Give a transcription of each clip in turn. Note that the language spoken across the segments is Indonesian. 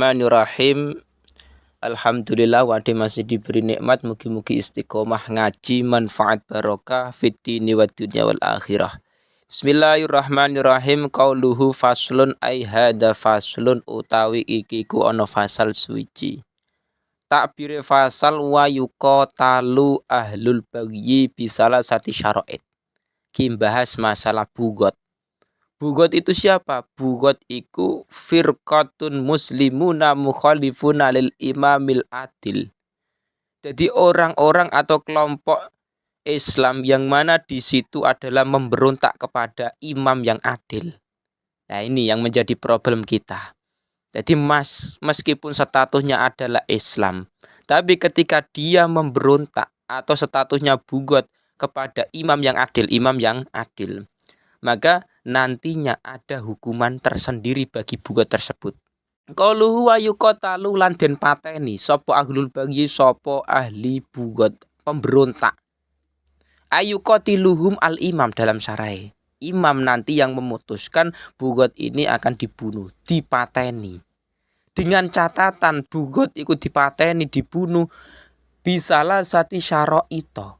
Bismillahirrahmanirrahim. Alhamdulillah wa'ade masih diberi nikmat, mugi-mugi istiqomah ngaji manfaat barokah fid dini wad dunya wal akhirah. Bismillahirrahmanirrahim. Qauluhu faslun ay hada faslun utawi iki ku ana fasal suwiji. Takbire fasal wa yuqatalu ahlul bagyi bisalah sati syara'id. Kimbahas masalah bugot. Bugot itu siapa? Bugot iku firqatun muslimuna mukhalifuna lil imamil adil. Jadi orang-orang atau kelompok Islam yang mana di situ adalah memberontak kepada imam yang adil. Nah, ini yang menjadi problem kita. Jadi meskipun statusnya adalah Islam, tapi ketika dia memberontak atau statusnya bugot kepada imam yang adil, maka nantinya ada hukuman tersendiri bagi bugot tersebut. Qauluhu wa yuqatalu lan den pateni sapa ahlul bagyi sapa ahli bugot pemberontak. Ayuqatiluhum al imam dalam syarae. Imam nanti yang memutuskan bugot ini akan dibunuh, dipateni. Dengan catatan bugot ikut dipateni dibunuh bisalah sati syara'ita.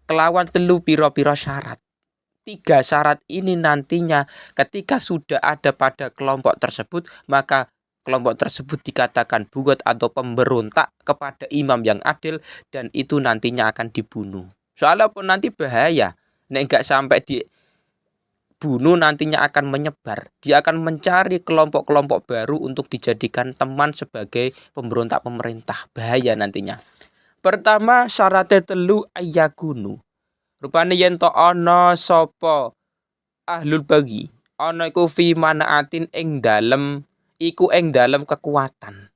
Kelawan telu pira-pira syarat. 3 syarat ini nantinya ketika sudah ada pada kelompok tersebut, maka kelompok tersebut dikatakan bugot atau pemberontak kepada imam yang adil dan itu nantinya akan dibunuh. Soalnya pun nanti bahaya, nek enggak sampai dibunuh nantinya akan menyebar. Dia akan mencari kelompok-kelompok baru untuk dijadikan teman sebagai pemberontak pemerintah. Bahaya nantinya. Pertama syaratnya telu ayyakunu. Rupane yen to ana sapa ahlul bagyi, ana iku fi manaatin ing dalem kekuatan.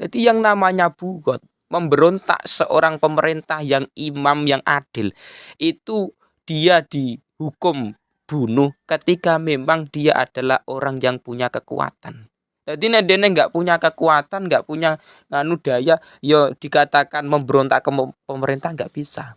Jadi yang namanya bugot, memberontak seorang pemerintah yang imam yang adil, itu dia dihukum bunuh ketika memang dia adalah orang yang punya kekuatan. Jadi dene enggak punya kekuatan, enggak punya daya, ya dikatakan memberontak ke pemerintah enggak bisa.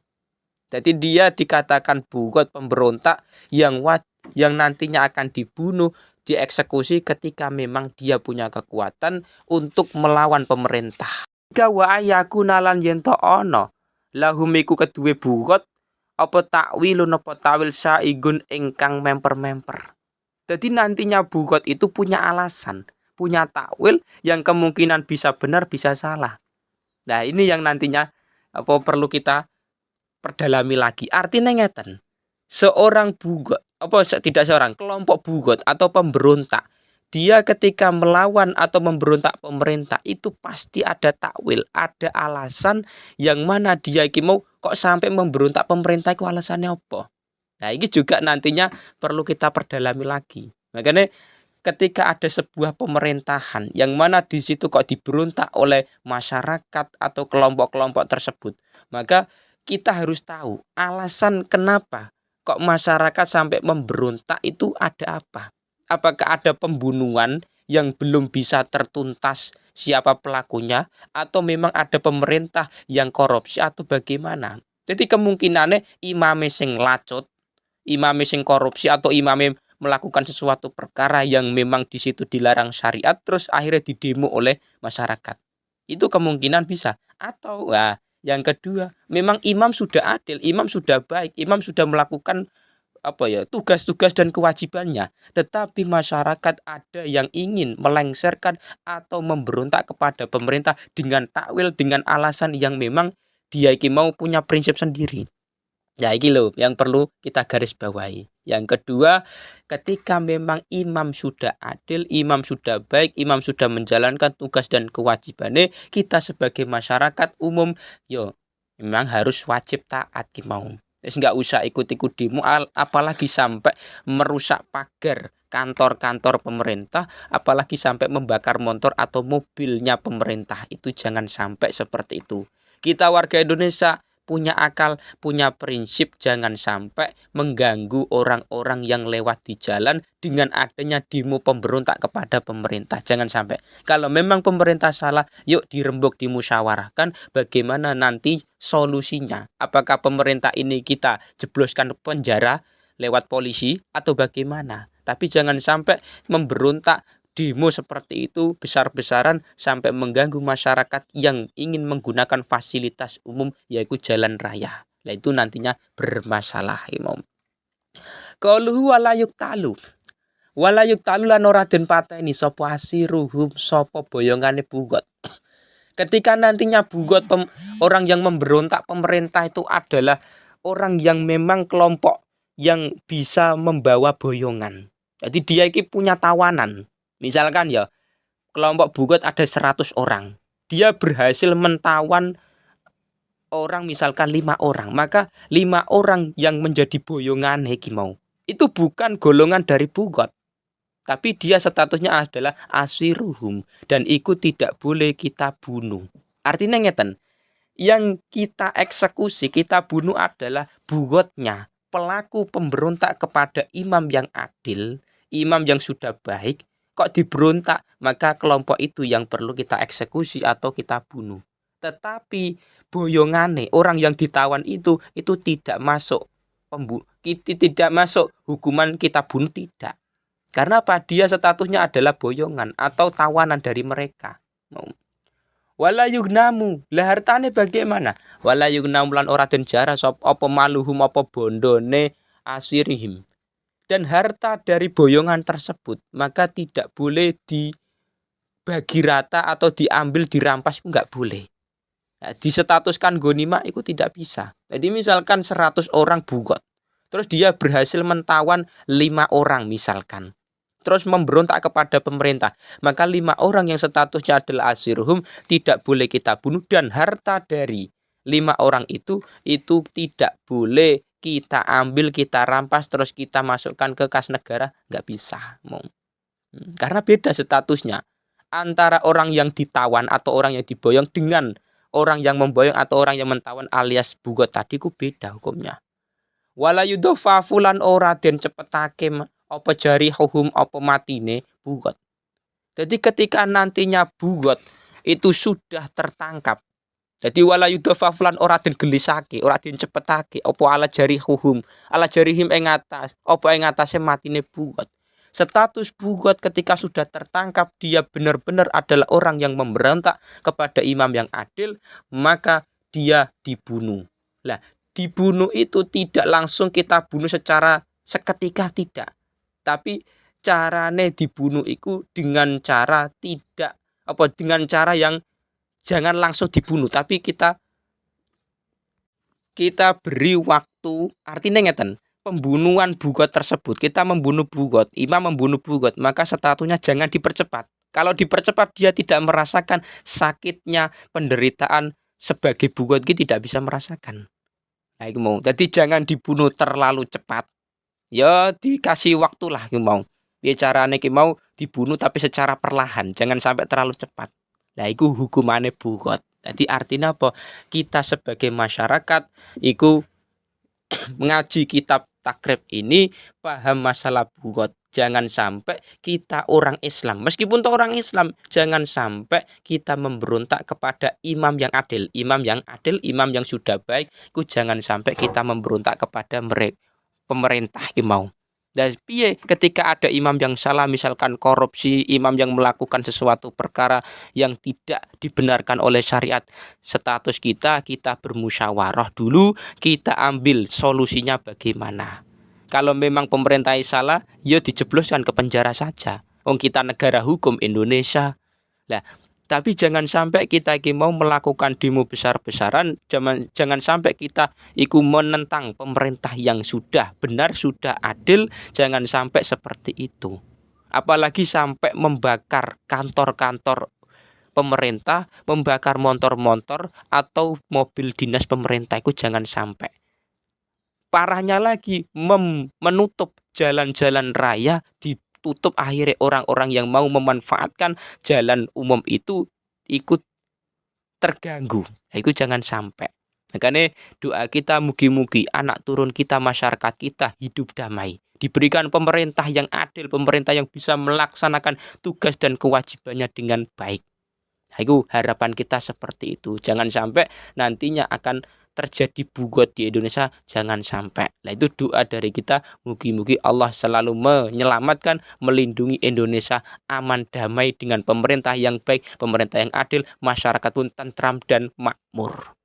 Jadi dia dikatakan bugot pemberontak yang nantinya akan dibunuh, dieksekusi ketika memang dia punya kekuatan untuk melawan pemerintah. Wa ayakuna lan yen to ana lahum iku keduwe bugot apa takwilun apa tawil saigun ingkang memper-memper. Jadi nantinya bugot itu punya alasan, punya takwil yang kemungkinan bisa benar bisa salah. Nah, ini yang nantinya perlu kita perdalami lagi. Artinya ngeten. Seorang bugot, kelompok bugot atau pemberontak, dia ketika melawan atau memberontak pemerintah itu pasti ada takwil, ada alasan yang mana dia iki mau kok sampai memberontak pemerintah itu alasannya apa. Nah, ini juga nantinya perlu kita perdalami lagi. Makanya ketika ada sebuah pemerintahan yang mana di situ kok diberontak oleh masyarakat atau kelompok-kelompok tersebut, maka kita harus tahu alasan kenapa kok masyarakat sampai memberontak itu ada apa. Apakah ada pembunuhan yang belum bisa tertuntas siapa pelakunya, atau memang ada pemerintah yang korupsi atau bagaimana. Jadi kemungkinannya imame sing lacut, imame sing korupsi, atau imame melakukan sesuatu perkara yang memang di situ dilarang syariat terus akhirnya didemo oleh masyarakat. Itu kemungkinan bisa. Atau yang kedua, memang imam sudah adil, imam sudah baik, imam sudah melakukan tugas-tugas dan kewajibannya. Tetapi masyarakat ada yang ingin melengsarkan atau memberontak kepada pemerintah dengan takwil, dengan alasan yang memang dia iki mau punya prinsip sendiri. Ya, iki loh yang perlu kita garis bawahi. Yang kedua, ketika memang imam sudah adil, imam sudah baik, imam sudah menjalankan tugas dan kewajibannya, kita sebagai masyarakat umum, memang harus wajib taat ki mau. Terus nggak usah ikut-ikut demo, apalagi sampai merusak pagar kantor-kantor pemerintah, apalagi sampai membakar motor atau mobilnya pemerintah. Itu jangan sampai seperti itu. Kita warga Indonesia punya akal, punya prinsip, jangan sampai mengganggu orang-orang yang lewat di jalan dengan adanya demo pemberontak kepada pemerintah. Jangan sampai. Kalau memang pemerintah salah, yuk dirembuk, dimusyawarahkan bagaimana nanti solusinya. Apakah pemerintah ini kita jebloskan penjara lewat polisi atau bagaimana? Tapi jangan sampai memberontak demo seperti itu besar-besaran sampai mengganggu masyarakat yang ingin menggunakan fasilitas umum yaitu jalan raya. Nah itu nantinya bermasalah Imam. Qauluhu walayuk talu. Walayuk talu lan ora den pateni sapa asiruhum sapa boyongane bugot. Ketika nantinya bugot orang yang memberontak pemerintah itu adalah orang yang memang kelompok yang bisa membawa boyongan. Jadi dia ini punya tawanan. Misalkan ya, kelompok bugot ada 100 orang. Dia berhasil mentawan orang misalkan 5 orang. Maka 5 orang yang menjadi boyongan iki mau. Itu bukan golongan dari bugot. Tapi dia statusnya adalah asiruhum. Dan itu tidak boleh kita bunuh. Artinya ngeten, yang kita eksekusi, kita bunuh adalah bugotnya. Pelaku pemberontak kepada imam yang adil, imam yang sudah baik, kok diberontak, maka kelompok itu yang perlu kita eksekusi atau kita bunuh. Tetapi boyongane, orang yang ditawan itu tidak masuk tidak masuk hukuman kita bunuh, tidak. Karena apa? Dia statusnya adalah boyongan atau tawanan dari mereka. Wala yugnamu, lah hartane bagaimana? Wala yugnamu lan ora den jara sop apa maluhum apa bondone asirihim. Dan harta dari boyongan tersebut maka tidak boleh dibagi rata atau diambil dirampas, itu enggak boleh. Nah, disetatuskan ghanimah itu tidak bisa. Jadi misalkan 100 orang bugot, terus dia berhasil mentawan 5 orang misalkan, terus memberontak kepada pemerintah, maka 5 orang yang statusnya adalah asiruhum tidak boleh kita bunuh, dan harta dari 5 orang itu tidak boleh kita ambil, kita rampas, terus kita masukkan ke kas negara, nggak bisa. Karena beda statusnya antara orang yang ditawan atau orang yang diboyong dengan orang yang memboyong atau orang yang mentawan alias bugot tadi, ku beda hukumnya. Wala yudhafafu lan ora den cepetake apa jari hukum apa matine bugot. Jadi ketika nantinya bugot itu sudah tertangkap, jadi wala yudhafafu lan ora den gelisake, ora den cepetake apa ala jari hukum, ala jarihim ing atas, apa ing atase matine bugot. Status bugot ketika sudah tertangkap, dia benar-benar adalah orang yang memberontak kepada imam yang adil, maka dia dibunuh. Lah, dibunuh itu tidak langsung kita bunuh secara seketika, tidak. Tapi carane dibunuh itu dengan cara dengan cara yang jangan langsung dibunuh, tapi kita beri waktu. Artinya ngeten, pembunuhan bugot tersebut, kita membunuh bugot, imam membunuh bugot, maka statusnya jangan dipercepat. Kalau dipercepat dia tidak merasakan sakitnya penderitaan sebagai bugot, kita tidak bisa merasakan. Nah, itu mau. Jadi jangan dibunuh terlalu cepat. Ya dikasih waktu lah ki mau. Piye carane ki mau dibunuh tapi secara perlahan, jangan sampai terlalu cepat. Lah iku hukumane bugot. Jadi artinya apa? Kita sebagai masyarakat iku mengaji kitab takrib ini paham masalah bugot. Jangan sampai kita orang Islam, meskipun orang Islam, jangan sampai kita memberontak kepada imam yang adil, imam yang sudah baik. Iku jangan sampai kita memberontak kepada mereka pemerintah ki mau. Dan piye ketika ada imam yang salah, misalkan korupsi, imam yang melakukan sesuatu perkara yang tidak dibenarkan oleh syariat, status kita bermusyawarah dulu, kita ambil solusinya bagaimana. Kalau memang pemerintah salah, ya dijebloskan ke penjara saja. Kita negara hukum Indonesia. Lah, tapi jangan sampai kita mau melakukan demo besar-besaran, jangan sampai kita menentang pemerintah yang sudah benar, sudah adil, jangan sampai seperti itu. Apalagi sampai membakar kantor-kantor pemerintah, membakar motor-motor atau mobil dinas pemerintah, itu jangan sampai. Parahnya lagi menutup jalan-jalan raya, ditutup, akhirnya orang-orang yang mau memanfaatkan jalan umum itu ikut terganggu. Nah, itu jangan sampai. Makanya doa kita mugi-mugi anak turun kita, masyarakat kita hidup damai, diberikan pemerintah yang adil, pemerintah yang bisa melaksanakan tugas dan kewajibannya dengan baik. Nah, itu harapan kita seperti itu. Jangan sampai nantinya akan terjadi bugot di Indonesia jangan sampai. Nah itu doa dari kita, mugi-mugi Allah selalu menyelamatkan, melindungi Indonesia aman damai dengan pemerintah yang baik, pemerintah yang adil, masyarakat pun tentram dan makmur.